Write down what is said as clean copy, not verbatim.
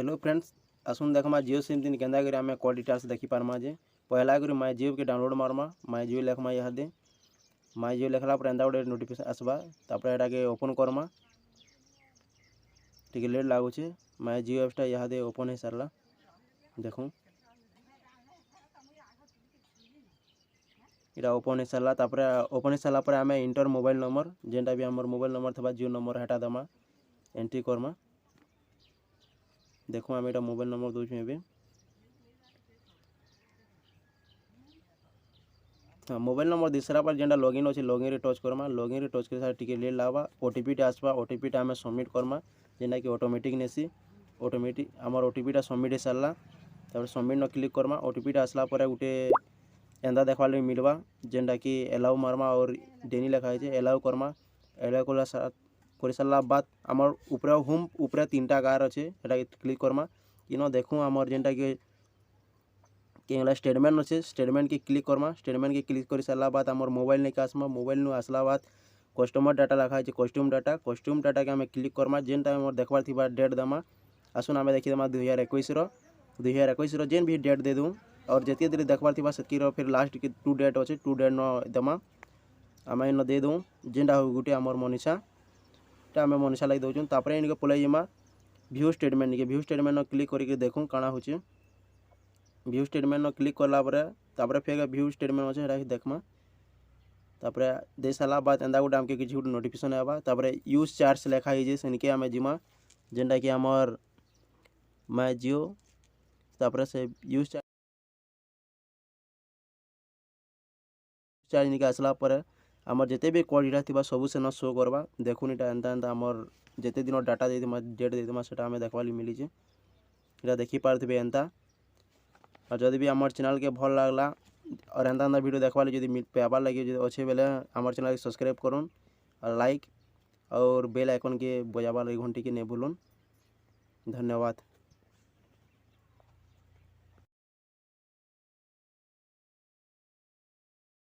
Hello friends, आसुन देखमा जियो SIM दिन केंदा करी आमे कॉल डिटेल्स देखि पारमा जे पहला करी माय जियो के डाउनलोड मारमा माय जियो लेखमा इहादे माय जियो लेखला पर एंदा गोटे नोटिफिकेशन आसबा तापर एटा के ओपन करमा टिके लेट लागुचे माय जियो एप्स टा इहादे ओपन हे सरला देखो इटा ओपन हे सरला तापर ओपन हे सरला पर आमे इंटर मोबाइल नंबर जेंटा भी हमर मोबाइल नंबर थबा जियो नंबर हेटा दमा एंट्री करमा देखो आम एटा मोबाइल नंबर दूसरे एबे हाँ मोबाइल नंबर दिसरा पर जेंटा लॉगिन अच्छे लॉगिन रे टच करमा लॉगिन रे टच कर टिके लेट लागबा ओटीपी टा आसबा ओटीपी टा आमे सबमिट करमा जेंटा कि ऑटोमेटिक नेसी ऑटोमेटिक आमर ओटीपी टा सबमिट हे सरला तापर सबमिट न क्लिक करमा ओटीपी टा आसला पर गुटे एंदा देखवा ले मिलबा जेंटा कि एलाउ मारमा और डेनी लिखा है एलाउ करमा एलाउ कर सारा बाद आमर ऊपर होम ऊपर तीनटा गार अच्छे क्लिक करमा इन देखूँ आमर जेंटा कि स्टेटमेंट अच्छे स्टेटमेंट के क्लिक करमा स्टेटमेंट के क्लिक कर सारा बाद आमर मोबाइल नहीं आसमा मोबाइल नु आसला बाद कस्टमर डाटा लिखा है कस्ट्यूम डाटा के आम क्लिक करमा जेनटा आम देखबार थी डेट दमा आसुन आम देखीदमा 2021 जेन भी डेट दे दूँ और जिते देरी देखबार थी से फिर लास्ट के 2 डेट अच्छे 2 डेट न दमा आम इन दे दूँ जेनटा गोटे आमर मनीषा आम मनीषा लगे दौचुँ तापर इनके पलैजिमा व्यू स्टेटमेंट न क्लिक करके देखूँ काଣା होचे व्यू स्टेटमेंट न क्लिक करला तापर फिर व्यू स्टेटमेंट अच्छे हेटा देखमा तापर दे सारा बाद एंदा गोटे आमके किसी गोटे नोटिफिकेशन आवा तापर यूज चार्ज लिखा है सेनके आम जिमा जेनटा कि आमर माय जियो तापर से यूज चार्ज निके आसला पर आमर जिते भी कॉल डेटा थी सबू से न शो करवा देखुन इटा एंता एंता आमर जिते दिन डाटा दे डेट दे सेटा आम देखवा मिली इटा देखी पारे एंता और जदि भी आमर चैनल के भल लागला और एंता एंता वीडियो देखवा जो पाबार लगे अच्छे बेले आमर चैनल के सब्सक्राइब करूँ और लाइक और बेल आइकन के बजाबार घंटी के नहीं भूलुन। धन्यवाद।